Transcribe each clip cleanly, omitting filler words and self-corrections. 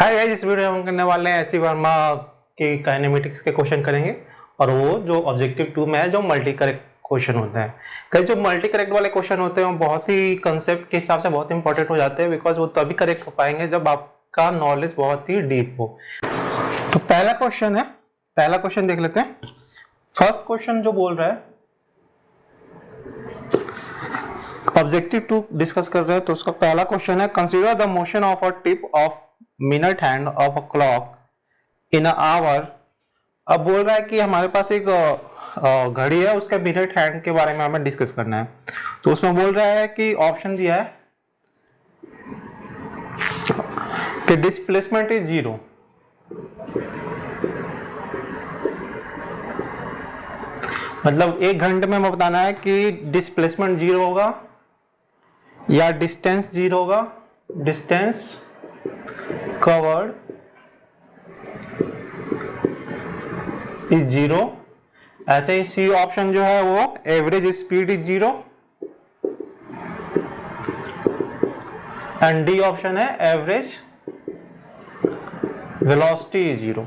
Hi guys, इस video में हम करने वाले हैं एसी वर्मा के काइनेमेटिक्स के क्वेश्चन करेंगे और वो जो ऑब्जेक्टिव 2 में है जो मल्टी करेक्ट क्वेश्चन होते हैं। कई जो मल्टी करेक्ट वाले क्वेश्चन होते हैं वो बहुत ही कंसेप्ट के हिसाब से बहुत इंपॉर्टेंट हो जाते हैं, बिकॉज वो तभी करेक्ट हो पाएंगे जब आपका नॉलेज बहुत ही डीप हो। तो पहला क्वेश्चन देख लेते हैं। फर्स्ट क्वेश्चन जो बोल रहा है, ऑब्जेक्टिव 2 डिस्कस कर रहे हैं, तो उसका पहला क्वेश्चन है consider the motion of a tip of minute hand of a clock in a hour. अब बोल रहा है कि हमारे पास एक घड़ी है, उसका मिनट हैंड के बारे में हमें डिस्कस करना है। तो उसमें बोल रहा है कि ऑप्शन दिया है कि डिस्प्लेसमेंट इज 0, मतलब एक घंटे में हमें बताना है कि डिस्प्लेसमेंट 0 होगा या डिस्टेंस 0 होगा, डिस्टेंस कवर्ड इज 0। ऐसे ही सी ऑप्शन जो है वो average speed is 0 and D option है एवरेज वेलोसिटी इज 0।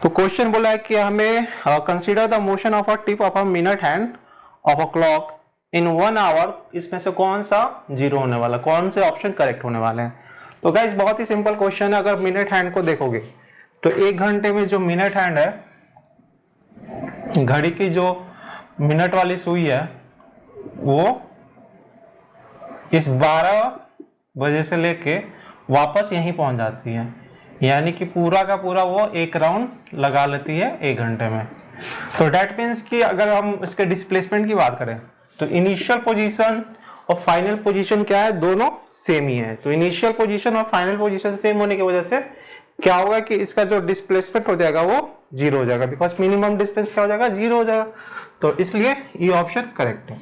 तो क्वेश्चन बोला है कि हमें consider the motion of a tip of a minute hand of a clock in 1 hour, इसमें से कौन सा 0 होने वाला, कौन से ऑप्शन करेक्ट होने वाले हैं। तो गाइस बहुत ही सिंपल क्वेश्चन है। अगर मिनट हैंड को देखोगे तो एक घंटे में जो मिनट हैंड है, घड़ी की जो मिनट वाली सुई है, वो इस 12 बजे से लेके वापस यहीं पहुंच जाती है, यानी कि पूरा का पूरा वो एक राउंड लगा लेती है एक घंटे में। तो डेट मीन्स कि अगर हम इसके डिस्प्लेसमेंट की बात करें तो इनिशियल पोजीशन और फाइनल पोजीशन क्या है, दोनों सेम ही है। तो इनिशियल पोजीशन और फाइनल पोजीशन सेम होने की वजह से क्या होगा कि इसका जो डिस्प्लेसमेंट हो जाएगा वो 0 हो जाएगा, बिकॉज मिनिमम डिस्टेंस क्या हो जाएगा, 0 हो जाएगा। तो इसलिए ये ऑप्शन करेक्ट है।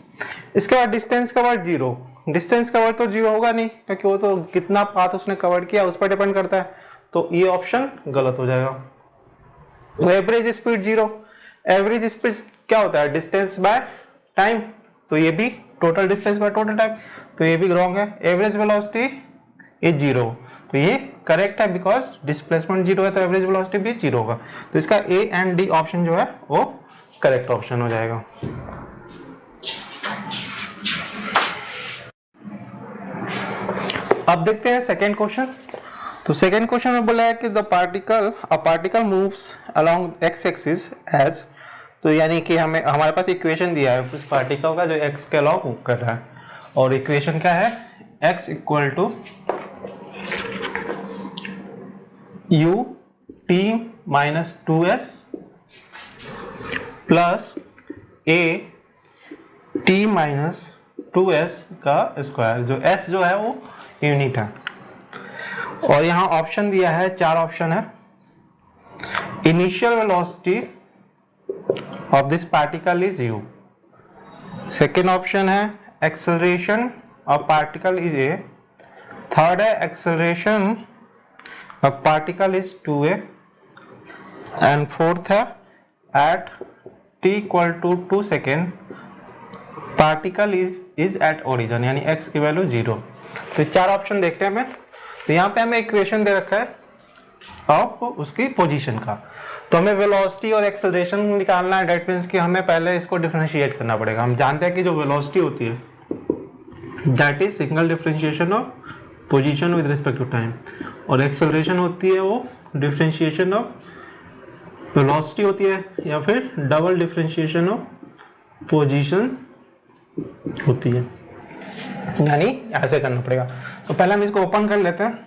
इसके बाद डिस्टेंस कवर्ड 0, डिस्टेंस कवर्ड तो 0 होगा नहीं, क्योंकि वो तो कितना पाथ उसने कवर्ड किया उस पर डिपेंड करता है। तो ये ऑप्शन गलत हो जाएगा। एवरेज स्पीड 0, एवरेज स्पीड क्या होता है, डिस्टेंस बाय टाइम, तो ये भी total distance by total time, तो ये भी रॉन्ग है। एवरेज वेलोसिटी इज 0, तो ये करेक्ट है, बिकॉज डिस्प्लेसमेंट 0 है तो एवरेज वेलोसिटी भी 0 होगा। तो इसका ए एंड डी ऑप्शन जो है वो करेक्ट ऑप्शन हो जाएगा। अब देखते हैं सेकेंड क्वेश्चन। तो सेकेंड क्वेश्चन में बोला है कि the particle moves along x axis as, तो यानी कि हमें हमारे पास इक्वेशन दिया है उस पार्टिकल का जो एक्स के अलॉन्ग मूव कर रहा है, और इक्वेशन क्या है, x equal to u t minus 2s plus a t minus 2s का स्क्वायर, जो s जो है वो यूनिट है। और यहाँ ऑप्शन दिया है, 4 ऑप्शन है। Initial velocity of this particle is u, second option है acceleration of particle is a, third है acceleration of particle is 2a and fourth है at t equal to 2 second particle is at origin, यानी x की value 0। तो 4 option देखते हैं हमें। तो यहाँ पे हमें इक्वेशन दे रखा है ऑफ उसकी पोजीशन का, तो हमें वेलोसिटी और एक्सेलरेशन निकालना है। डेट मीन्स कि हमें पहले इसको डिफरेंशिएट करना पड़ेगा। हम जानते हैं कि जो वेलोसिटी होती है that is single differentiation of position with respect to time, और एक्सेलरेशन होती है वो डिफरेंशिएशन ऑफ वेलोसिटी होती है, या फिर डबल डिफरेंशिएशन ऑफ पोजीशन होती है, यानी ऐसे करना पड़ेगा। तो पहले हम इसको ओपन कर लेते हैं।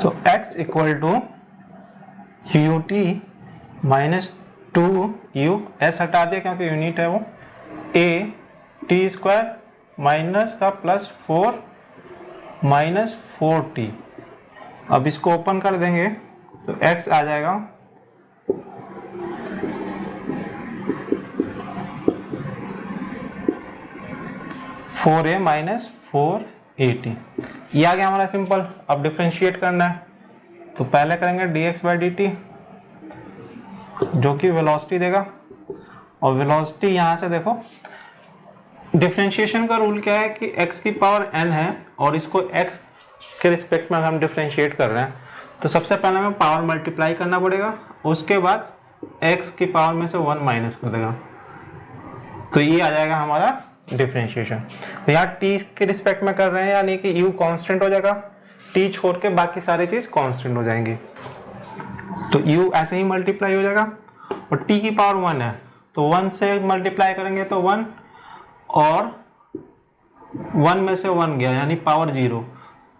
तो x equal to u t minus 2u, s हटा दिया क्योंकि यूनिट है वो, a t स्क्वायर माइनस का प्लस 4 माइनस 4t। अब इसको ओपन कर देंगे तो x आ जाएगा 4a माइनस 4at। ये आ गया हमारा सिंपल। अब डिफरेंशिएट करना है, तो पहले करेंगे dx बाई dt, जो कि वेलोसिटी देगा, और वेलोसिटी यहाँ से देखो डिफरेंशिएशन का रूल क्या है कि x की पावर n है और इसको x के रिस्पेक्ट में हम डिफरेंशिएट कर रहे हैं तो सबसे पहले हमें पावर मल्टीप्लाई करना पड़ेगा, उसके बाद x की पावर में से 1 माइनस कर देगा, तो ये आ जाएगा हमारा डिफरेंशिएशन। तो यहाँ t के रिस्पेक्ट में कर रहे हैं, यानी कि u कांस्टेंट हो जाएगा, t छोड़ के बाकी सारी चीज कांस्टेंट हो जाएंगी, तो u ऐसे ही मल्टीप्लाई हो जाएगा। और t की पावर 1 है, तो 1 से मल्टीप्लाई करेंगे तो 1, और 1 में से 1 गया यानी पावर 0,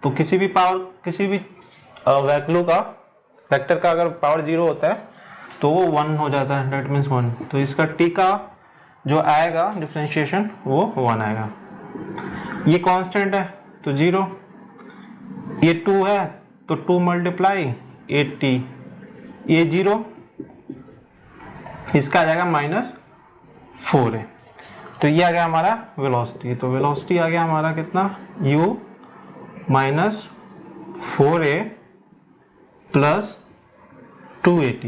तो किसी भी वैल्यू का वेक्टर का अगर पावर 0 होता है तो वो 1 हो जाता है, डेट मीन्स 1। तो इसका t का जो आएगा डिफरेंशिएशन वो 1 आएगा। ये कांस्टेंट है तो 0, ये 2 है तो 2 मल्टीप्लाई 8t, ये 0, इसका आ जाएगा -4 है। तो ये आ गया हमारा वेलोसिटी। तो वेलोसिटी आ गया हमारा कितना, u -4a प्लस 2at।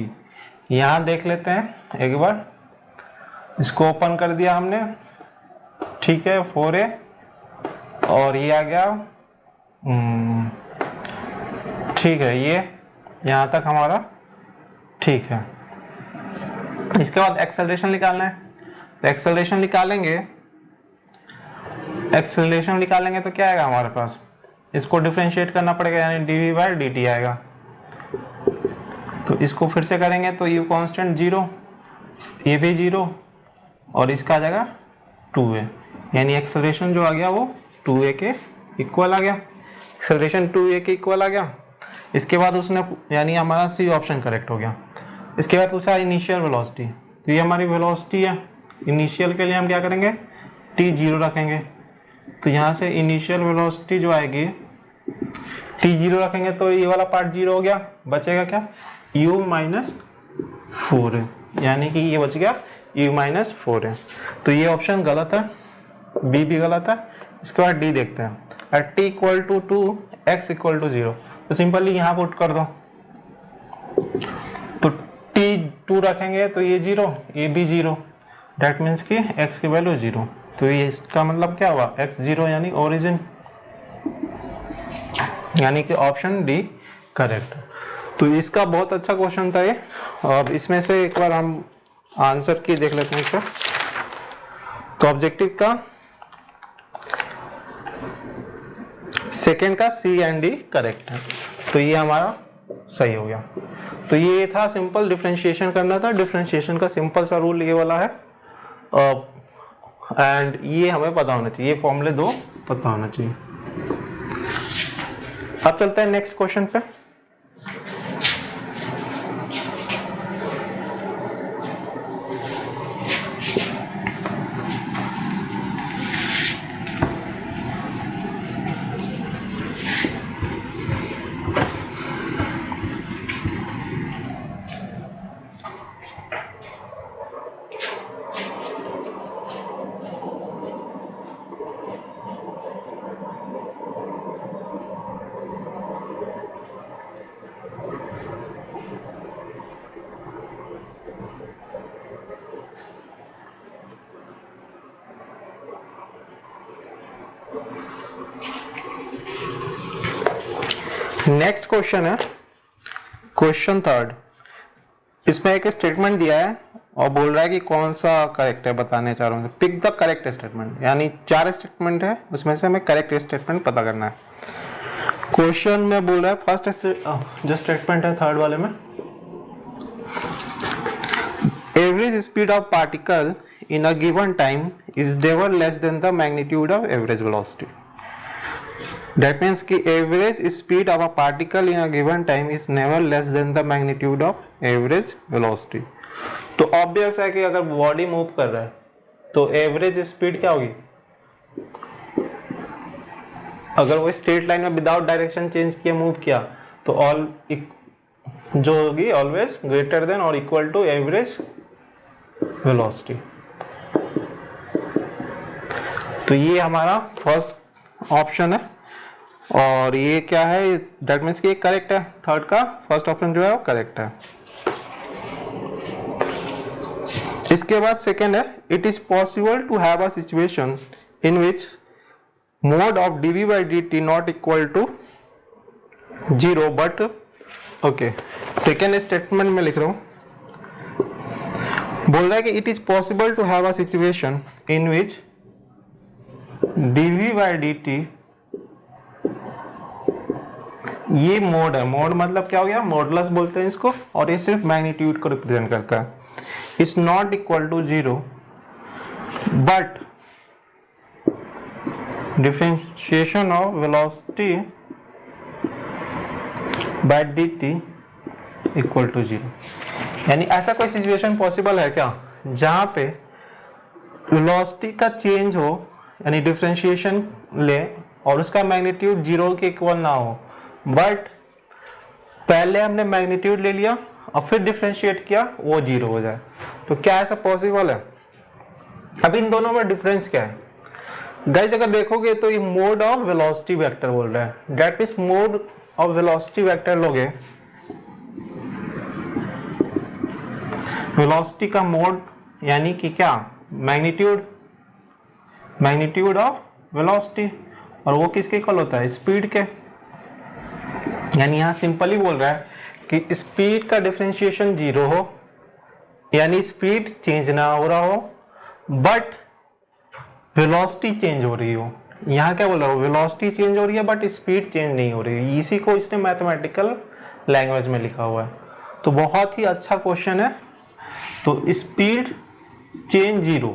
यहाँ देख लेते हैं एक बार, इसको ओपन कर दिया हमने, ठीक है, 4a, और ये आ गया, ठीक है, ये यहाँ तक हमारा ठीक है। इसके बाद एक्सेलरेशन निकालना है, तो एक्सेलरेशन निकालेंगे तो क्या आएगा हमारे पास, इसको डिफरेंशिएट करना पड़ेगा, यानी dv/dt आएगा। तो इसको फिर से करेंगे तो u कांस्टेंट 0, ये भी 0, और इसका आ जाएगा 2a, यानी एक्सेलरेशन जो आ गया वो 2a के इक्वल आ गया। एक्सेलरेशन 2a के इक्वल आ गया। इसके बाद उसने, यानी हमारा सी ऑप्शन करेक्ट हो गया। इसके बाद पूछा इनिशियल वेलोसिटी, तो ये हमारी वेलोसिटी है। इनिशियल के लिए हम क्या करेंगे, t0 रखेंगे, तो यहाँ से इनिशियल वेलोसिटी जो आएगी t0 रखेंगे तो ये वाला पार्ट 0 हो गया, बचेगा क्या, u -4, यानी कि ये बच गया u -4 है। तो ये ऑप्शन गलत है, बी भी गलत है। इसके बाद डी देखते हैं, t = 2, x = 0, तो सिंपली यहाँ पुट कर दो, तो t2 रखेंगे तो ये 0, ये भी 0, डेट मीन्स कि x की वैल्यू 0, तो ये इसका मतलब क्या हुआ, x 0 यानी ओरिजिन, यानी कि ऑप्शन डी करेक्ट। तो इसका बहुत अच्छा क्वेश्चन था ये। अब इसमें से एक बार हम आंसर की देख लेते हैं इसका। तो ऑब्जेक्टिव का सेकंड का सी एंड डी करेक्ट है, तो ये हमारा सही हो गया। तो ये था सिंपल डिफरेंशिएशन करना था। डिफरेंशिएशन का सिंपल सा रूल ये वाला है, एंड ये हमें पता होना चाहिए, ये फॉर्मूले 2 पता होना चाहिए। अब चलते हैं नेक्स्ट क्वेश्चन पे। नेक्स्ट क्वेश्चन है क्वेश्चन 3। इसमें एक स्टेटमेंट दिया है और बोल रहा है कि कौन सा करेक्ट है, बताने चाह रहा हूँ। पिक द करेक्ट स्टेटमेंट, यानी 4 स्टेटमेंट है, उसमें से हमें करेक्ट स्टेटमेंट पता करना है। क्वेश्चन में बोल रहा है फर्स्ट जो स्टेटमेंट है थर्ड वाले में, average speed of particle in a given time is never less than the magnitude of average velocity. That means कि average speed of a particle in a given time is never less than the magnitude of average velocity। तो obvious है कि अगर body move कर रहा है तो average speed क्या होगी, अगर वो स्ट्रेट लाइन में विदाउट डायरेक्शन चेंज किए मूव किया तो ऑल जो होगी ऑलवेज ग्रेटर देन और इक्वल टू एवरेज वेलोसिटी। तो ये हमारा फर्स्ट ऑप्शन है, और ये क्या है, दैट मीन्स कि करेक्ट है। थर्ड का फर्स्ट ऑप्शन जो है वो करेक्ट है। इसके बाद सेकंड है, it is possible to have a situation in which mode of dv/dt not equal to 0 but okay, second statement में लिख रहा हूँ, बोल रहा है कि it is possible to have a situation in which dv by dt, ये mode है, मोड मतलब क्या हो गया, मॉडुलस बोलते हैं इसको, और ये सिर्फ मैग्नीट्यूड को रिप्रेजेंट करता है, is not equal to 0 but differentiation of velocity by dt equal to 0। यानी ऐसा कोई सिचुएशन पॉसिबल है क्या जहां पे वेलोसिटी का चेंज हो, यानी डिफरेंशिएशन ले और उसका मैग्नीट्यूड 0 के इक्वल ना हो, बट पहले हमने मैग्नीट्यूड ले लिया और फिर डिफरेंशिएट किया, वो 0 हो जाए। तो क्या ऐसा पॉसिबल है? अब इन दोनों में डिफरेंस क्या है गाइस? अगर देखोगे तो ये मोड ऑफ वेलोसिटी वेक्टर बोल रहा है, that means mode of velocity vector लोगे, वेलोसिटी का मोड यानी कि क्या, मैग्नीट्यूड ऑफ वेलोसिटी, और वो किसके इक्वल होता है, स्पीड के। यानी यहाँ सिंपली बोल रहा है कि स्पीड का डिफरेंशिएशन 0 हो, यानी स्पीड चेंज ना हो रहा हो बट वेलोसिटी चेंज हो रही हो। यहाँ क्या बोल रहा हो, वेलोसिटी चेंज हो रही है बट स्पीड चेंज नहीं हो रही है। इसी को इसने मैथमेटिकल लैंग्वेज में लिखा हुआ है। तो बहुत ही अच्छा क्वेश्चन है। तो स्पीड चेंज 0,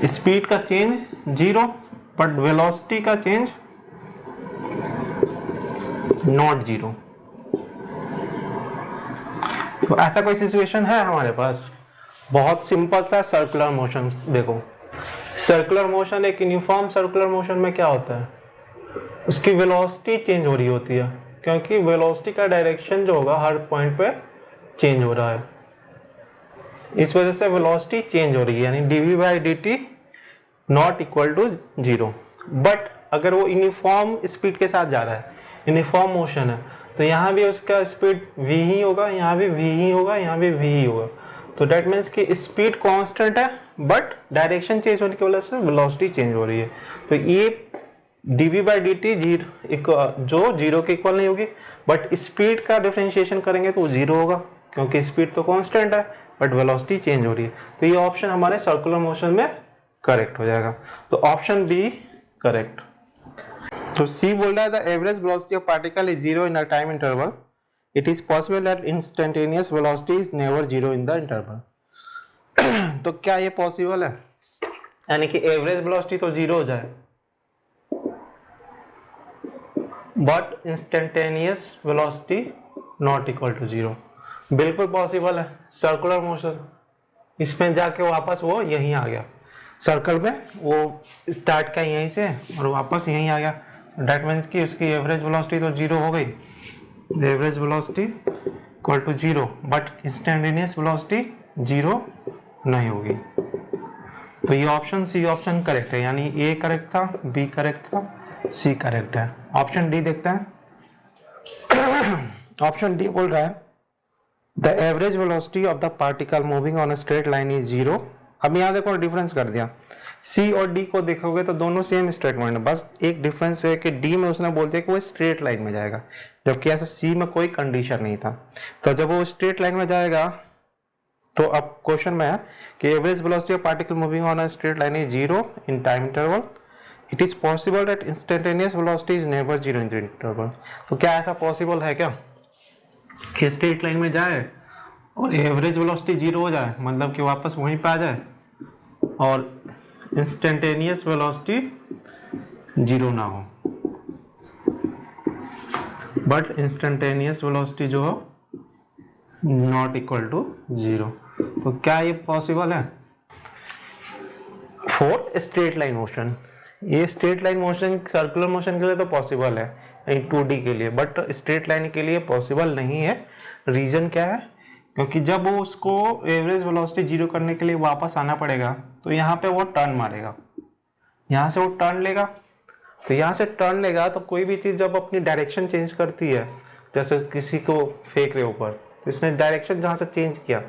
स्पीड का चेंज 0 बट वेलोसिटी का चेंज नॉट 0। तो ऐसा कोई सिचुएशन है हमारे पास? बहुत सिंपल सा सर्कुलर मोशन देखो, सर्कुलर मोशन, एक यूनिफॉर्म सर्कुलर मोशन में क्या होता है, उसकी वेलोसिटी चेंज हो रही होती है, क्योंकि वेलोसिटी का डायरेक्शन जो होगा हर पॉइंट पे चेंज हो रहा है, इस वजह से वेलोसिटी चेंज हो रही है, यानी dv by dt not equal to 0। But अगर वो यूनिफॉर्म स्पीड के साथ जा रहा है, यूनिफॉर्म मोशन है, तो यहाँ भी उसका स्पीड v ही होगा, यहाँ भी v ही होगा, यहाँ भी v ही होगा। तो डेट मीन्स कि स्पीड कांस्टेंट है बट डायरेक्शन चेंज होने की वजह से वेलोसिटी चेंज हो रही है। तो ये dv by dt जो 0 के इक्वल नहीं होगी, बट स्पीड का डिफरेंशिएशन करेंगे तो वो 0 होगा, क्योंकि स्पीड तो कांस्टेंट है बट वेलोसिटी चेंज हो रही है। तो ये ऑप्शन हमारे सर्कुलर मोशन में करेक्ट हो जाएगा। तो ऑप्शन बी करेक्ट। तो सी बोल रहा है the average velocity of particle is 0 in a time interval, it is possible that instantaneous velocity is never 0 in the interval. तो क्या ये पॉसिबल है, यानी कि एवरेज वेलोसिटी तो 0 हो जाए but instantaneous velocity not equal to 0? बिल्कुल पॉसिबल है। सर्कुलर मोशन, इसमें जाके वापस वो यहीं आ गया, सर्कल में वो स्टार्ट का यहीं से और वापस यहीं आ गया। डेट मीन्स कि उसकी एवरेज वेलोसिटी तो 0 हो गई, average velocity equal to 0 but instantaneous velocity 0 नहीं होगी। तो ये ऑप्शन सी ऑप्शन करेक्ट है, यानी ए करेक्ट था, बी करेक्ट था, सी करेक्ट है। ऑप्शन डी देखते हैं। ऑप्शन डी बोल रहा है the average velocity of the particle moving on a straight line is 0। अब यहाँ देखो डिफरेंस कर दिया, सी और डी को देखोगे तो दोनों सेम स्टेटमेंट है, बस एक डिफरेंस है कि डी में उसने बोल दिया कि वो स्ट्रेट लाइन में जाएगा, जबकि ऐसा सी में कोई कंडीशन नहीं था। तो जब वो स्ट्रेट लाइन में जाएगा तो अब क्वेश्चन में है कि average velocity of particle moving on a straight line is 0 in time interval, it is possible that instantaneous velocity is never 0 in the interval. तो क्या ऐसा पॉसिबल है क्या कि स्ट्रेट लाइन में जाए और एवरेज वेलोसिटी 0 हो जाए, मतलब कि वापस वहीं पे आ जाए, और इंस्टेंटेनियस वेलोसिटी 0 ना हो बट इंस्टेंटेनियस वेलोसिटी जो हो नॉट इक्वल टू 0? तो क्या ये पॉसिबल है फॉर स्ट्रेट लाइन मोशन? ये straight line motion circular motion के लिए तो पॉसिबल है, 2D के लिए, बट स्ट्रेट लाइन के लिए पॉसिबल नहीं है। रीजन क्या है? क्योंकि जब वो उसको एवरेज वेलोसिटी 0 करने के लिए वापस आना पड़ेगा तो यहाँ पे वो टर्न मारेगा, यहाँ से वो टर्न लेगा, तो यहाँ से टर्न लेगा तो कोई भी चीज़ जब अपनी डायरेक्शन चेंज करती है, जैसे किसी को फेंक रहे ऊपर, तो इसने डायरेक्शन जहाँ से चेंज किया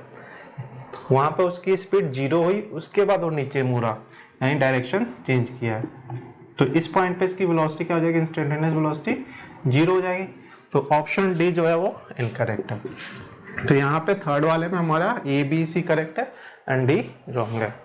वहाँ पे उसकी स्पीड 0 हुई, उसके बाद वो नीचे मुड़ा, यानी डायरेक्शन चेंज किया है। तो इस पॉइंट पे इसकी वेलोसिटी क्या हो जाएगी, इंस्टेंटेनियस वेलोसिटी 0 हो जाएगी। तो ऑप्शन डी जो है वो इनकरेक्ट है। तो यहाँ पे थर्ड वाले में हमारा ए बी सी करेक्ट है एंड डी रॉन्ग है।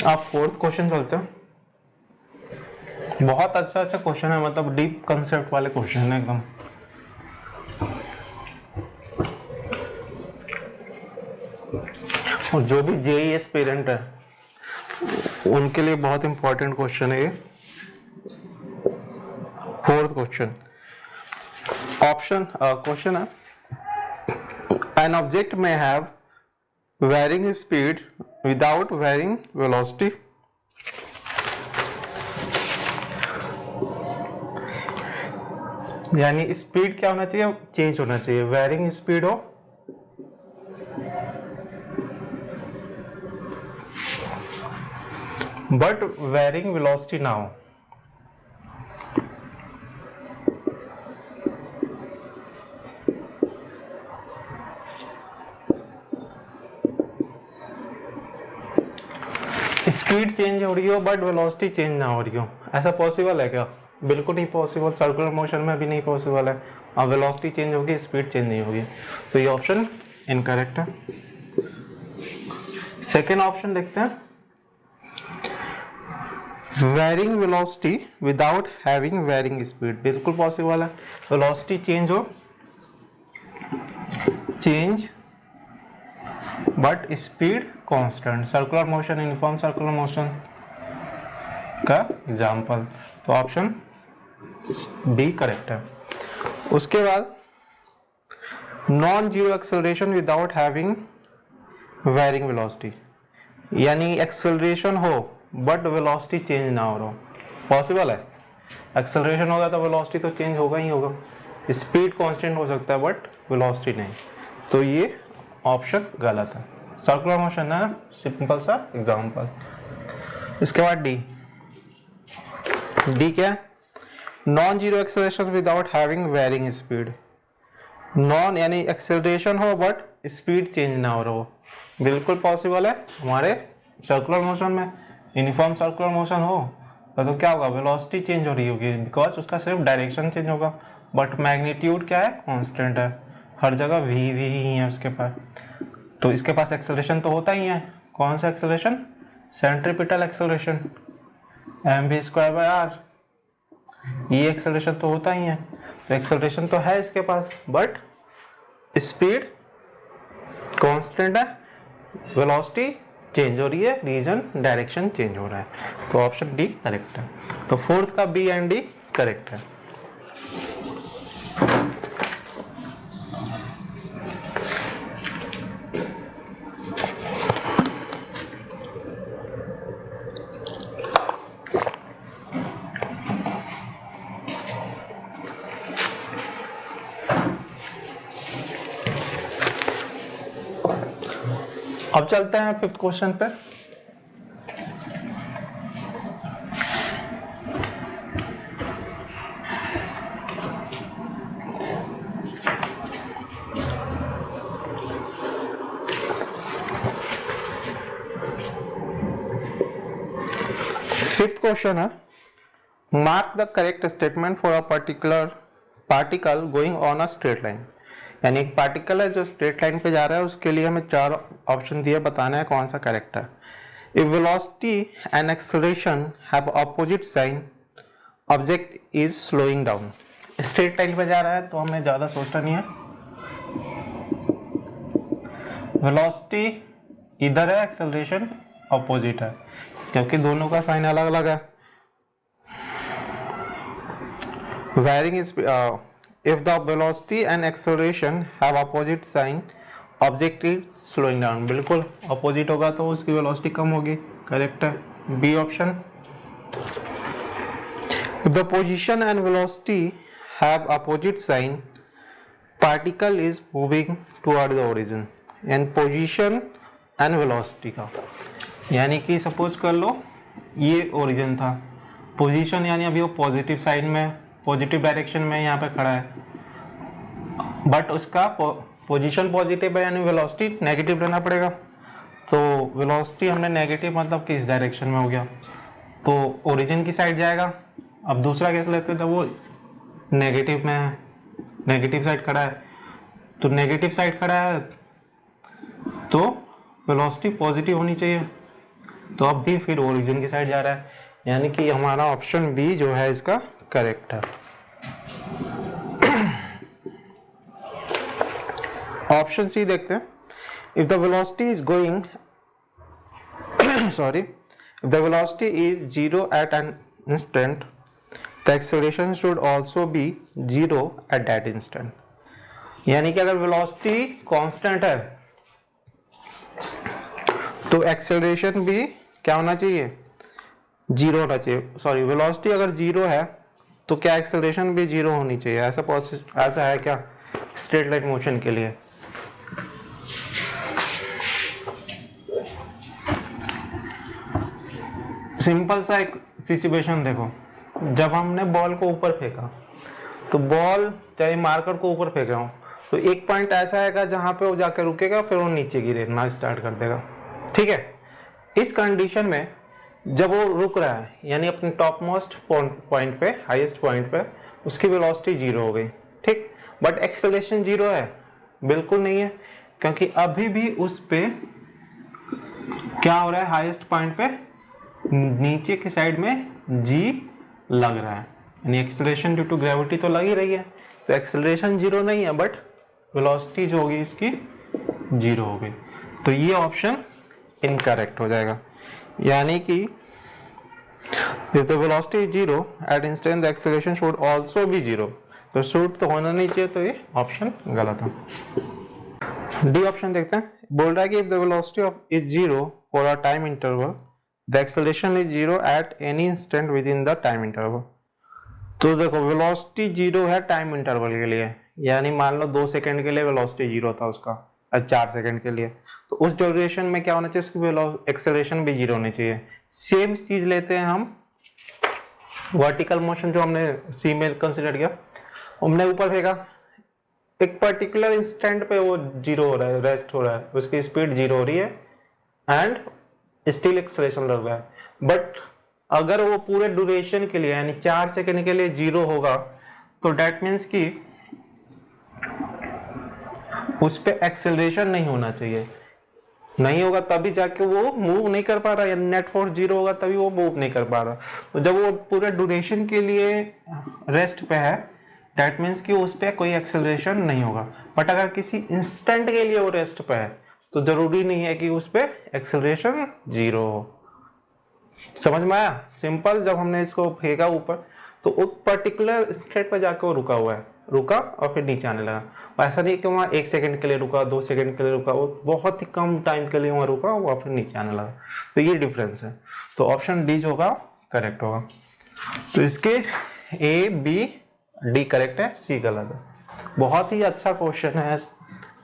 अब फोर्थ क्वेश्चन चलते हैं। बहुत अच्छा क्वेश्चन है, मतलब डीप कंसेप्ट वाले क्वेश्चन है एकदम। और जो भी जेई एस्पिरेंट है उनके लिए बहुत इंपॉर्टेंट क्वेश्चन है ये। फोर्थ क्वेश्चन क्वेश्चन है, एन ऑब्जेक्ट में have varying speed without varying velocity। यानी स्पीड क्या होना चाहिए, चेंज होना चाहिए, वेरिंग स्पीड हो बट वेरिंग वेलोसिटी ना हो। स्पीड चेंज हो रही हो बट वेलोसिटी चेंज ना हो रही हो, ऐसा पॉसिबल है क्या? बिल्कुल नहीं पॉसिबल। सर्कुलर मोशन में भी नहीं पॉसिबल है। अब वेलोसिटी चेंज होगी, स्पीड चेंज नहीं होगी, तो ये ऑप्शन इनकरेक्ट है। सेकेंड ऑप्शन देखते हैं, varying velocity without having varying speed, बिल्कुल पॉसिबल है। वेलोसिटी चेंज हो, change but speed constant, circular motion, uniform circular motion का एग्जांपल, तो ऑप्शन डी करेक्ट है। उसके बाद non zero acceleration without having varying velocity, यानी एक्सेलरेशन हो बट वेलोसिटी चेंज ना हो रहा हो, पॉसिबल है? एक्सेलरेशन होगा तो वेलोसिटी तो चेंज होगा ही होगा, स्पीड कांस्टेंट हो सकता है बट वेलोसिटी नहीं, तो ये ऑप्शन गलत है। सर्कुलर मोशन है, सिंपल सा एग्जांपल। इसके बाद डी क्या है, non zero acceleration without having varying speed, non यानी एक्सेलरेशन हो बट स्पीड चेंज ना हो रहा हो, बिल्कुल पॉसिबल है हमारे सर्कुलर मोशन में। यूनिफॉर्म सर्कुलर मोशन हो तो क्या होगा, वेलोसिटी चेंज हो रही होगी बिकॉज उसका सिर्फ डायरेक्शन चेंज होगा, बट मैग्नीट्यूड क्या है, कांस्टेंट है, हर जगह वी ही है उसके पास। तो इसके पास एक्सेलरेशन तो होता ही है, कौन सा एक्सेलरेशन, सेंट्रीपिटल एक्सेलरेशन, mv²/r, ये एक्सेलरेशन तो होता ही है। तो एक्सेलरेशन तो है इसके पास बट स्पीड कांस्टेंट है, वेलोसिटी चेंज हो रही है, रीजन डायरेक्शन चेंज हो रहा है, तो ऑप्शन डी करेक्ट है। तो फोर्थ का बी एंड डी करेक्ट है। अब चलते हैं फिफ्थ क्वेश्चन पे। फिफ्थ क्वेश्चन है, mark the correct statement for a particular particle going on a straight line, यानी एक पार्टिकल है जो स्ट्रेट लाइन पे जा रहा है, उसके लिए हमें चार ऑप्शन दिए, बताना है कौन सा करेक्ट है। If velocity and acceleration have opposite sign, object is slowing down. Straight line पे जा रहा है तो हमें ज़्यादा सोचना नहीं है, वेलोसिटी इधर है, एक्सेलरेशन ऑपोजिट है, क्योंकि दोनों का साइन अलग अलग है। Varying if the velocity and acceleration have opposite sign, object is slowing down, बिल्कुल opposite होगा तो उसकी velocity कम होगी, करेक्ट है, B option. If the position and velocity have opposite sign, particle is moving toward the origin, and position and velocity का। यानी कि suppose कर लो ये ओरिजिन था, पोजीशन यानी अभी वो पॉजिटिव साइड में, पॉजिटिव डायरेक्शन में यहाँ पे खड़ा है, बट उसका पोजीशन पॉजिटिव है यानी वेलोसिटी नेगेटिव रहना पड़ेगा। तो वेलोसिटी हमने नेगेटिव मतलब कि इस डायरेक्शन में हो गया, तो ओरिजिन की साइड जाएगा। अब दूसरा केस लेते हैं जब वो नेगेटिव में है, नेगेटिव साइड खड़ा है, तो नेगेटिव साइड खड़ा है तो वेलोसिटी पॉजिटिव होनी चाहिए, तो अब भी फिर ओरिजिन की साइड जा रहा है, यानी कि हमारा ऑप्शन बी जो है इसका करेक्ट है। ऑप्शन सी देखते हैं। If the velocity is going sorry if the velocity is 0 at an instant, the acceleration should also be 0 at that instant. यानी कि अगर वेलोसिटी कांस्टेंट है तो एक्सेलरेशन भी क्या होना चाहिए, 0 होना चाहिए। सॉरी, वेलोसिटी अगर 0 है तो क्या एक्सेलरेशन भी 0 होनी चाहिए। ऐसा है क्या स्ट्रेट लाइन मोशन के लिए। सिंपल सा एक सिचुएशन देखो, जब हमने बॉल को ऊपर फेंका तो बॉल चाहे मार्कर को ऊपर फेंक रहा हूँ तो एक पॉइंट ऐसा आएगा जहां पे वो जाकर रुकेगा, फिर वो नीचे गिरना स्टार्ट कर देगा। ठीक है, इस कंडीशन में जब वो रुक रहा है यानी अपने टॉप मोस्ट पॉइंट पे, हाईएस्ट पॉइंट पे, उसकी वेलोसिटी 0 हो गई। ठीक, बट एक्सेलरेशन 0 है? बिल्कुल नहीं है, क्योंकि अभी भी उस पे क्या हो रहा है, हाईएस्ट पॉइंट पे नीचे की साइड में g लग रहा है, यानी एक्सेलरेशन ड्यू टू ग्रेविटी तो लग ही रही है। तो एक्सेलरेशन 0 नहीं है, बट वेलोसिटी जो होगी इसकी 0 हो गई, तो ये ऑप्शन इनकरेक्ट हो जाएगा। यानी कि if the velocity is 0 at instant the acceleration should also be 0, तो should तो होना नहीं चाहिए, तो ये ऑप्शन गलत है। डी ऑप्शन देखते हैं। बोल रहा है कि if the velocity of is 0 for a time interval, the acceleration is 0 at any instant within the time interval। तो देखो वेलोसिटी 0 है टाइम इंटरवल के लिए, यानी मान लो 2 सेकंड के लिए वेलोसिटी 0 था उसका, 4 सेकंड के लिए, तो उस ड्यूरेशन में क्या होना चाहिए, उसकी एक्सेलरेशन भी 0 होनी चाहिए। सेम चीज लेते हैं हम वर्टिकल मोशन, जो हमने सी में कंसिडर किया, हमने ऊपर फेंका, एक पर्टिकुलर इंस्टेंट पे वो 0 हो रहा है, रेस्ट हो रहा है, उसकी स्पीड 0 हो रही है एंड स्टिल एक्सेलरेशन लग रहा है। बट अगर वो पूरे ड्यूरेशन के लिए यानी 4 सेकंड के लिए 0 होगा, तो डेट मीन्स कि उस पे एक्सेलरेशन नहीं होना चाहिए, नहीं होगा तभी जाके वो मूव नहीं कर पा रहा, या नेट फोर्स 0 होगा तभी वो मूव नहीं कर पा रहा। तो जब वो पूरे ड्यूरेशन के लिए रेस्ट पे है, डेट मीन्स कि उस पे कोई एक्सेलरेशन नहीं होगा। बट अगर किसी इंस्टेंट के लिए वो रेस्ट पे है तो जरूरी नहीं है कि उस पे एक्सेलरेशन 0 हो। समझ में आया? सिंपल, जब हमने इसको फेंका ऊपर तो उस पर्टिकुलर स्टेट पर जाकर वो रुका हुआ है, रुका और फिर नीचे आने लगा। ऐसा नहीं कि वहाँ 1 सेकंड के लिए रुका, 2 सेकंड के लिए रुका, वो बहुत ही कम टाइम के लिए वहाँ रुका, वो फिर नीचे आने लगा। तो ये डिफरेंस है। तो ऑप्शन डी जो होगा करेक्ट होगा। तो इसके ए बी डी करेक्ट है, सी गलत है। बहुत ही अच्छा क्वेश्चन है,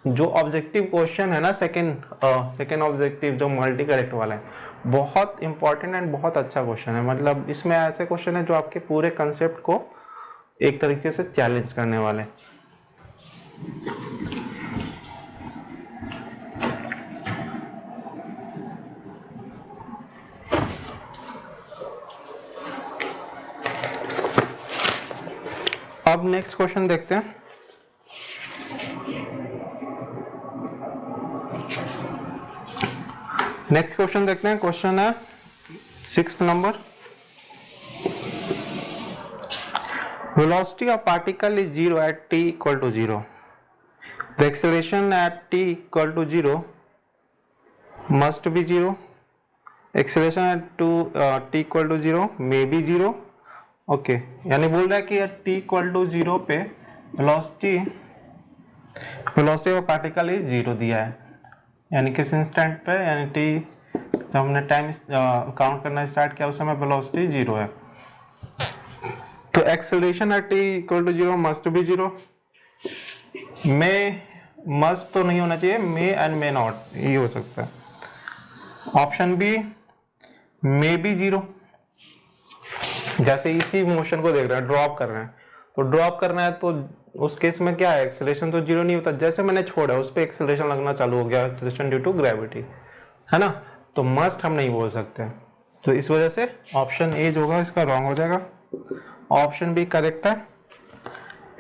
जो ऑब्जेक्टिव क्वेश्चन है ना, सेकेंड ऑब्जेक्टिव जो मल्टी करेक्ट वाला है, बहुत इंपॉर्टेंट एंड बहुत अच्छा क्वेश्चन है। मतलब इसमें ऐसे क्वेश्चन है जो आपके पूरे कंसेप्ट को एक तरीके से चैलेंज करने वाले। अब नेक्स्ट क्वेश्चन देखते हैं। नेक्स्ट क्वेश्चन देखते हैं। क्वेश्चन है 6th number. Velocity of particle is 0 at t equal to 0. The acceleration at t equal to 0 must be 0. Acceleration at t equal to 0 may be 0. Okay, यानी बोल रहा है कि t equal to 0 पे velocity of particle is 0 दिया है, यानी किस इंस्टेंट पे, यानी t जब हमने टाइम काउंट करना स्टार्ट किया उस समय वेलोसिटी 0 है। तो acceleration at t equal to 0 must be 0। May must तो नहीं होना चाहिए, मे एंड मे नॉट ये हो सकता है। Option B may be zero, जैसे इसी मोशन को देख रहे हैं, ड्रॉप कर रहे हैं, तो ड्रॉप करना है तो उस केस में क्या है, एक्सेलरेशन तो जीरो नहीं होता, जैसे मैंने छोड़ा उस पर एक्सेलरेशन लगना चालू हो गया, एक्सेलरेशन ड्यू टू ग्रेविटी, है ना, तो मस्ट हम नहीं बोल सकते, तो इस वजह से ऑप्शन ए जो होगा इसका रॉन्ग हो जाएगा। ऑप्शन बी करेक्ट है।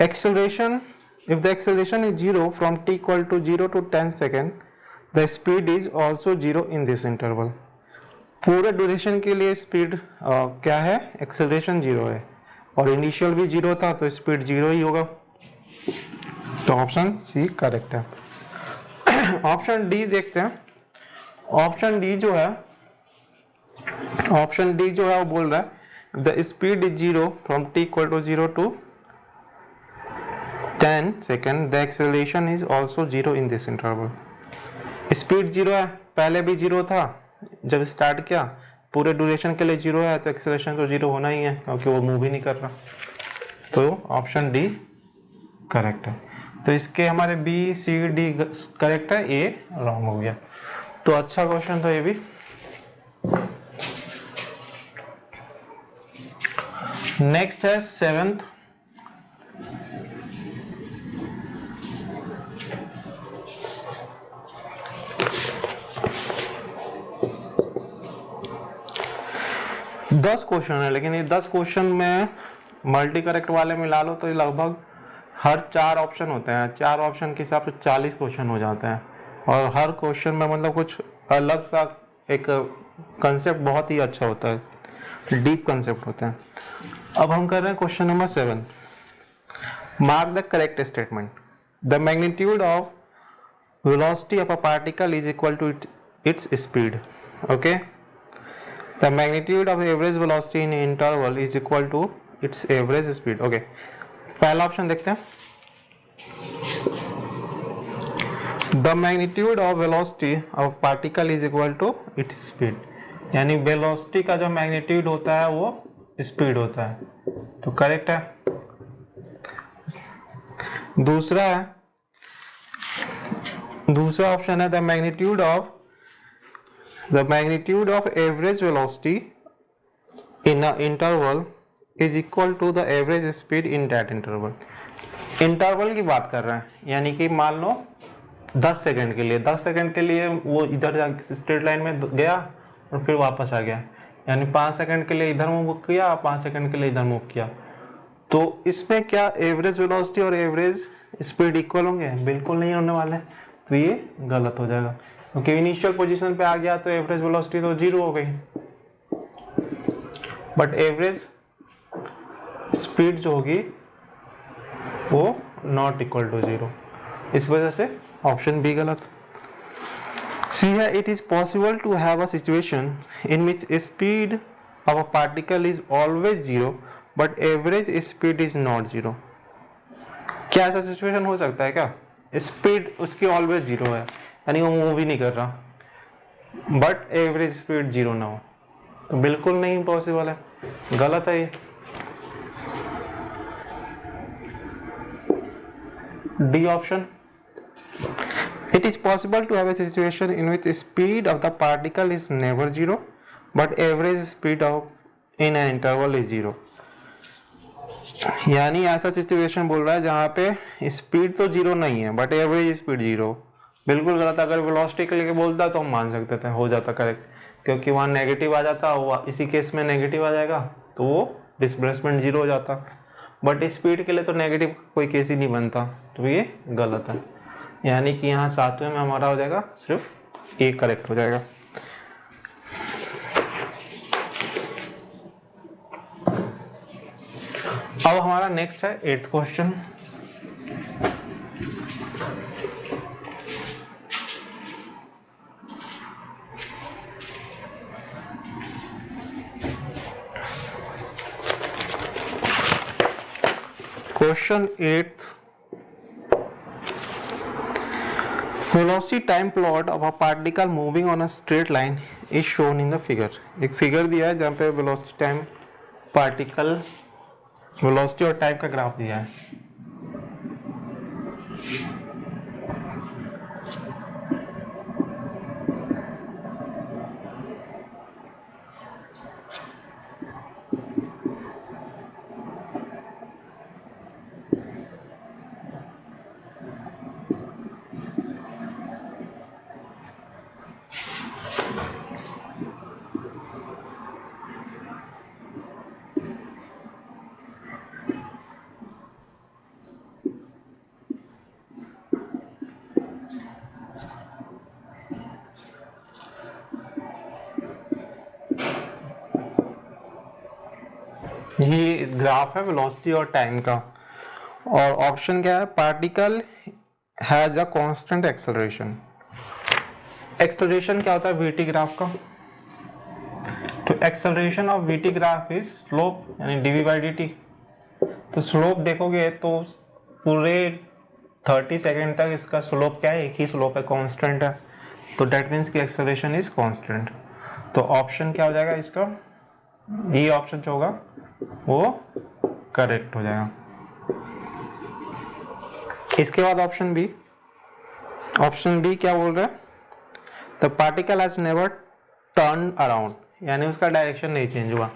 Acceleration, if the acceleration is zero from t equal to 0 to 10 second, the speed is also zero in this interval. पूरे ड्यूरेशन के लिए स्पीड क्या है, एक्सेलरेशन जीरो है, और इनिशियल भी जीरो था तो स्पीड जीरो ही होगा, तो ऑप्शन सी करेक्ट है। ऑप्शन डी देखते हैं। ऑप्शन डी जो है वो बोल रहा है the speed is zero from t equal to 0 to 10 second, the acceleration is also zero in this interval. Speed zero है, पहले भी जीरो था जब स्टार्ट किया, पूरे ड्यूरेशन के लिए जीरो है, तो एक्सेलरेशन तो जीरो होना ही है क्योंकि वो मूव ही नहीं कर रहा, तो ऑप्शन डी करेक्ट है। तो इसके हमारे बी सी डी करेक्ट है, ए रॉन्ग हो गया। तो अच्छा क्वेश्चन था ये भी। नेक्स्ट है 7th। दस क्वेश्चन है, लेकिन ये 10 क्वेश्चन में मल्टी करेक्ट वाले मिला लो तो ये लगभग हर 4 ऑप्शन होते हैं, 4 ऑप्शन के हिसाब से 40 क्वेश्चन हो जाते हैं, और हर क्वेश्चन में मतलब कुछ अलग सा एक कंसेप्ट बहुत ही अच्छा होता है, डीप कंसेप्ट होता है। अब हम कर रहे हैं question number 7। Mark the correct statement. The magnitude of velocity of a particle is equal to its speed. Okay, the magnitude of average velocity in interval is equal to its average speed. Okay, पहला option देखते हैं। the magnitude of velocity of particle is equal to its speed, यानी velocity का जो magnitude होता है वो speed होता है, तो करेक्ट है। दूसरा ऑप्शन है the magnitude of average velocity in an interval is equal to the average speed in that interval। Interval की बात कर रहे हैं, यानी कि मान लो 10 सेकंड के लिए वो इधर जाके स्ट्रेट लाइन में गया और फिर वापस आ गया, यानी 5 सेकंड के लिए इधर मूव किया, 5 सेकंड के लिए इधर मूव किया, तो इसमें क्या एवरेज वेलोसिटी और एवरेज स्पीड इक्वल होंगे? बिल्कुल नहीं होने वाले, तो ये गलत हो जाएगा, क्योंकि इनिशियल पोजीशन पे आ गया तो एवरेज वेलोसिटी तो जीरो हो गई, बट एवरेज स्पीड जो होगी वो नॉट इक्वल टू जीरो, इस वजह से ऑप्शन बी गलत। सी है, it is possible to have a situation in which speed of a particle is always zero but average speed is not zero. क्या ऐसा सिचुएशन हो सकता है क्या? स्पीड उसकी ऑलवेज जीरो है, यानी वो मूव ही नहीं कर रहा, बट एवरेज स्पीड जीरो ना हो, तो बिल्कुल नहीं पॉसिबल है, गलत है ये। D option, it is possible to have a situation in which speed of the particle is never zero but average speed of in an interval is zero, यानी ऐसा सिचुएशन बोल रहा है जहां पे स्पीड तो जीरो नहीं है बट एवरेज स्पीड जीरो, बिल्कुल गलत। अगर वेलोसिटी के लिए बोलता तो हम मान सकते थे, हो जाता करेक्ट, क्योंकि वहाँ नेगेटिव आ जाता, वो इसी केस में नेगेटिव आ जाएगा तो वो डिस्प्लेसमेंट जीरो हो जाता, बट स्पीड के लिए तो नेगेटिव कोई केस ही नहीं बनता, तो ये गलत है, यानी कि यहाँ 7वें में हमारा हो जाएगा सिर्फ ए करेक्ट हो जाएगा। अब हमारा नेक्स्ट है 8th question. Question 8th, velocity time plot of a particle moving on a straight line is shown in the figure। एक फिगर दिया है जहाँ पे velocity time पार्टिकल वेलोसिटी और टाइम का ग्राफ दिया है। ये ग्राफ है वेलोसिटी और टाइम का। और ऑप्शन क्या है, particle has a constant acceleration. Acceleration क्या होता है वीटी ग्राफ का, तो acceleration of VT graph is slope यानी डीवी बाई डी टी। तो स्लोप देखोगे तो पूरे 30 सेकेंड तक इसका स्लोप क्या है, एक ही स्लोप है, कांस्टेंट है। तो डेट मीन्स की एक्सेलरेशन इज कांस्टेंट। तो ऑप्शन क्या हो जाएगा इसका, ये ऑप्शन जो होगा वो करेक्ट हो जाएगा। इसके बाद ऑप्शन बी, ऑप्शन बी क्या बोल रहा है, the particle has never turn around, यानी उसका डायरेक्शन नहीं चेंज हुआ।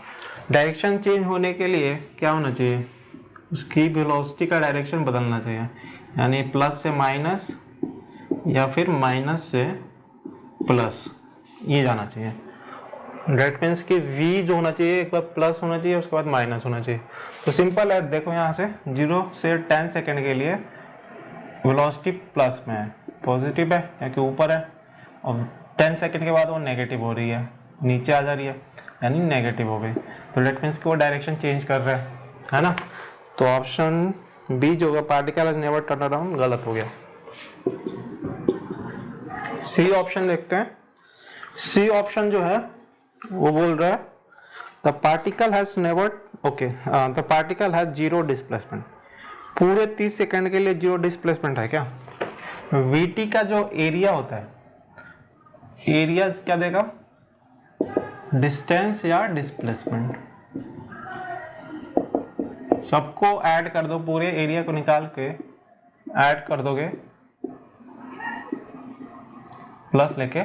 डायरेक्शन चेंज होने के लिए क्या होना चाहिए, उसकी वेलोसिटी का डायरेक्शन बदलना चाहिए, यानी प्लस से माइनस या फिर माइनस से प्लस, ये जाना चाहिए। डेट मीन्स कि v जो होना चाहिए एक बार प्लस होना चाहिए, उसके बाद माइनस होना चाहिए। तो सिंपल है, देखो यहाँ से 0 से 10 सेकेंड के लिए वेलोसिटी प्लस में है, पॉजिटिव है क्योंकि ऊपर है, और 10 सेकेंड के बाद वो नेगेटिव हो रही है, नीचे आ जा रही है, यानी नेगेटिव हो गई। तो डेट मीन्स कि वो डायरेक्शन चेंज कर रहा है ना। तो ऑप्शन बी जो होगा, particle has never turn around, गलत हो गया। सी ऑप्शन देखते हैं। सी ऑप्शन जो है वो बोल रहा है the particle has never, okay, the particle has zero displacement. पूरे 30 सेकंड के लिए जीरो डिस्प्लेसमेंट है क्या। वीटी का जो एरिया होता है, एरिया क्या देगा, डिस्टेंस या डिस्प्लेसमेंट, सबको ऐड कर दो, पूरे एरिया को निकाल के ऐड कर दोगे प्लस लेके,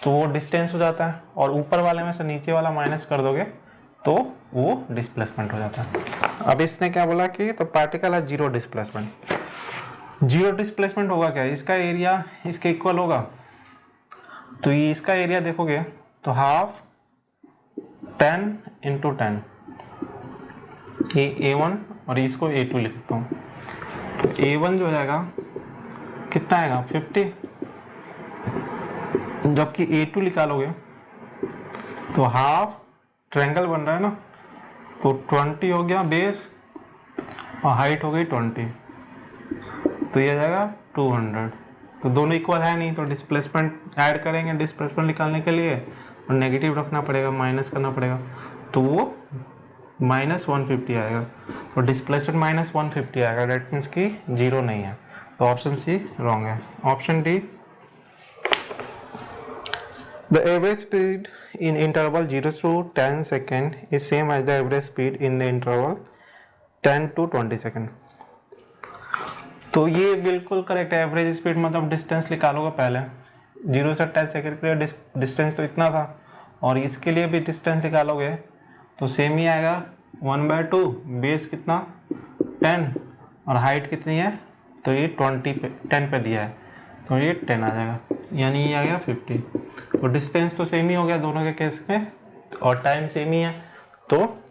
तो वो डिस्टेंस हो जाता है, और ऊपर वाले में से नीचे वाला माइनस कर दोगे तो वो डिस्प्लेसमेंट हो जाता है। अब इसने क्या बोला कि तो पार्टिकल है जीरो डिस्प्लेसमेंट। जीरो डिस्प्लेसमेंट होगा क्या, इसका एरिया इसके इक्वल होगा, तो ये इसका एरिया देखोगे तो हाफ 10 इंटू 10, ये A1 और इसको A2 लिखता हूँ। तो A1 जो हो जाएगा कितना आएगा 50, जबकि A2 निकालोगे तो हाफ, ट्रायंगल बन रहा है ना, तो 20 हो गया बेस और हाइट हो गई 20, तो ये आ जाएगा 200। तो दोनों इक्वल है नहीं, तो डिस्प्लेसमेंट ऐड करेंगे डिस्प्लेसमेंट निकालने के लिए, और नेगेटिव रखना पड़ेगा, माइनस करना पड़ेगा, तो वो -150 आएगा। तो डिस्प्लेसमेंट -150 आएगा, डेट मीन्स कि जीरो नहीं है। तो ऑप्शन सी रॉन्ग है। Option D, the average speed in interval 0 to 10 second is same as the average speed in the interval 10 to 20 second। तो ये बिल्कुल करेक्ट है। एवरेज स्पीड मतलब डिस्टेंस निकालोगे पहले, 0 से 10 सेकेंड के लिए डिस्टेंस तो इतना था, और इसके लिए भी डिस्टेंस निकालोगे तो सेम ही आएगा 1/2, बेस कितना 10 और हाइट कितनी है, तो ये 10 पे दिया है, तो ये 10 आ जाएगा, यानी ये आ गया 50। तो डिस्टेंस तो सेम ही हो गया दोनों के केस में, और टाइम सेम ही है, तो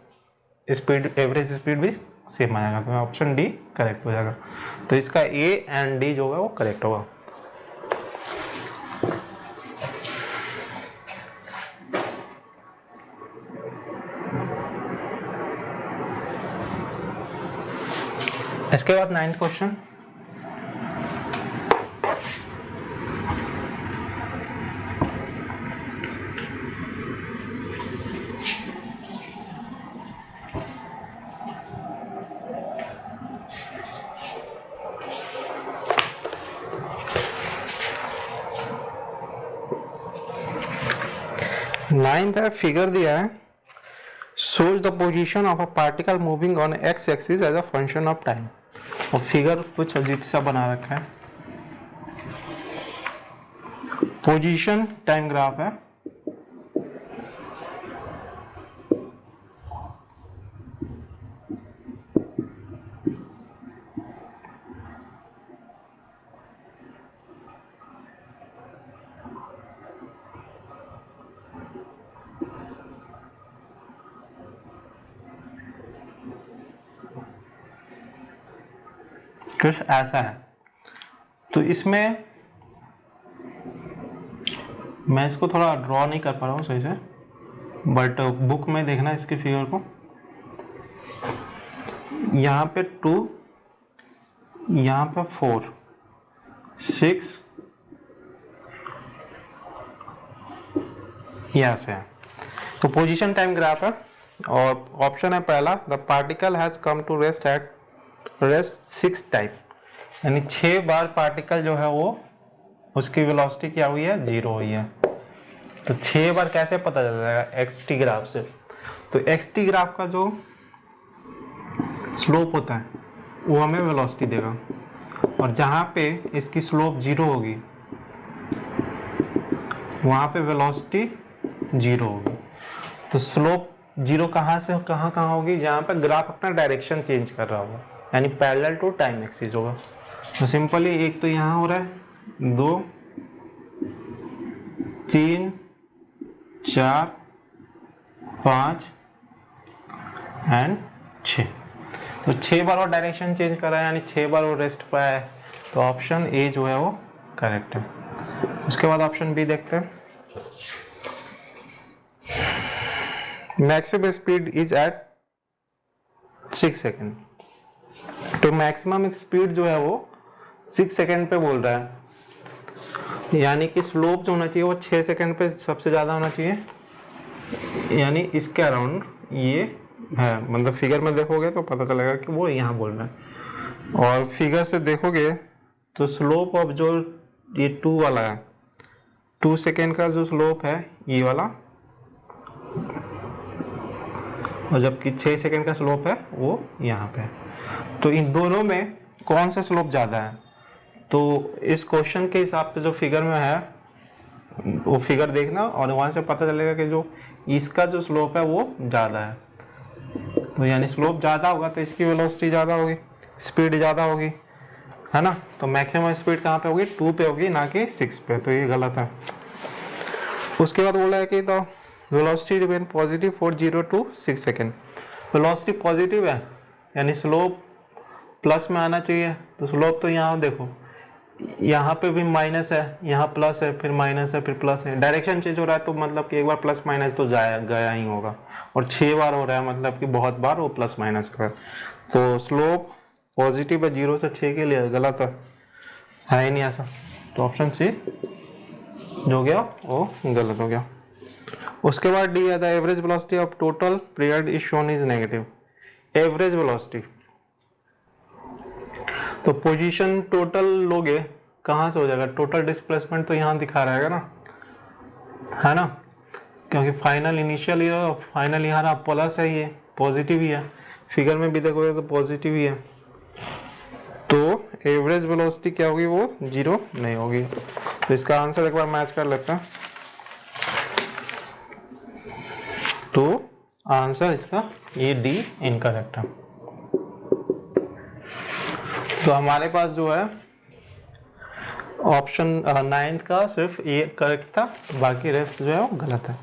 स्पीड, एवरेज स्पीड भी सेम आएगा। तो ऑप्शन डी करेक्ट हो जाएगा। तो इसका ए एंड डी जो होगा वो करेक्ट होगा। इसके बाद 9th क्वेश्चन, नाइन्थ है, फिगर दिया है, shows the position of a particle moving on x axis as a function of time। और फिगर कुछ अजीब सा बना रखा है, पोजीशन टाइम ग्राफ है, कुछ ऐसा है। तो इसमें मैं इसको थोड़ा ड्रॉ नहीं कर पा रहा हूँ सही से, बट बुक में देखना इसकी फिगर को। यहाँ पे 2, यहाँ पे 4, 6, यहाँ से है। तो पोजीशन टाइम ग्राफ है और ऑप्शन है पहला, the particle has come to rest at rest 6 time, यानी 6 बार पार्टिकल जो है वो उसकी वेलोसिटी क्या हुई है, 0 हुई है। तो 6 बार कैसे पता चल जाएगा, एक्स टी ग्राफ से। तो एक्स टी ग्राफ का जो स्लोप होता है वो हमें वेलोसिटी देगा, और जहाँ पे इसकी स्लोप 0 होगी वहाँ पे वेलोसिटी 0 होगी। तो स्लोप 0 कहाँ से कहाँ होगी, जहाँ पे ग्राफ अपना डायरेक्शन चेंज कर रहा होगा, यानी पैरेलल टू टाइम एक्सिस होगा। तो सिंपली एक तो यहाँ हो रहा है, 2, 3, 4, 5 एंड 6। तो 6 बार वो डायरेक्शन चेंज कर रहा है, यानी 6 बार वो रेस्ट पाया है। तो ऑप्शन ए जो है वो करेक्ट है। उसके बाद ऑप्शन बी देखते हैं। Maximum speed is at 6 second. तो मैक्सिमम स्पीड जो है वो 6 सेकेंड पे बोल रहा है, यानी कि स्लोप जो होना चाहिए वो 6 सेकेंड पे सबसे ज़्यादा होना चाहिए, यानी इसके अराउंड ये है। मतलब फिगर में देखोगे तो पता चलेगा कि वो यहाँ बोल रहा है, और फिगर से देखोगे तो स्लोप ऑफ जो ये 2 वाला है, 2 सेकेंड का जो स्लोप है ये वाला, और जबकि 6 सेकेंड का स्लोप है वो यहाँ पे। तो इन दोनों में कौन सा स्लोप ज़्यादा है, तो इस क्वेश्चन के हिसाब से जो फिगर में है वो फिगर देखना, और वहाँ से पता चलेगा कि जो इसका जो स्लोप है वो ज़्यादा है। तो यानी स्लोप ज़्यादा होगा तो इसकी वेलोसिटी ज़्यादा होगी, स्पीड ज़्यादा होगी, है ना। तो मैक्सिमम स्पीड कहाँ पे होगी, 2 पे होगी, ना कि 6 पे। तो ये गलत है। उसके बाद बोला है कि तो velocity remain positive for 0 to 6 second. Velocity positive है, यानी स्लोप प्लस में आना चाहिए। तो स्लोप तो यहाँ देखो, यहाँ पे भी माइनस है, यहाँ प्लस है, फिर माइनस है, फिर प्लस है। डायरेक्शन चेंज हो रहा है तो मतलब कि एक बार प्लस माइनस तो गया ही होगा, और 6 बार हो रहा है मतलब कि बहुत बार वो प्लस माइनस का। तो स्लोप पॉजिटिव है 0 से 6 के लिए, गलत है ही नहीं ऐसा। तो ऑप्शन सी जो गया वो गलत हो गया। उसके बाद डी है, the average velocity of total period is shown is negative. Average velocity, तो पोजीशन टोटल लोगे कहाँ से हो जाएगा, टोटल डिस्प्लेसमेंट तो यहाँ दिखा रहेगा ना, है ना, क्योंकि फाइनल इनिशियल फाइनल यहाँ रहा प्लस है, ये पॉजिटिव ही है। फिगर में भी देखोगे तो पॉजिटिव ही है। तो एवरेज वेलोसिटी क्या होगी, वो 0 नहीं होगी। तो इसका आंसर एक बार मैच कर लेते हैं। तो आंसर इसका ये डी इनकरेक्ट है। तो हमारे पास जो है ऑप्शन 9 का सिर्फ ये करेक्ट था, बाकी रेस्ट जो है वो गलत है।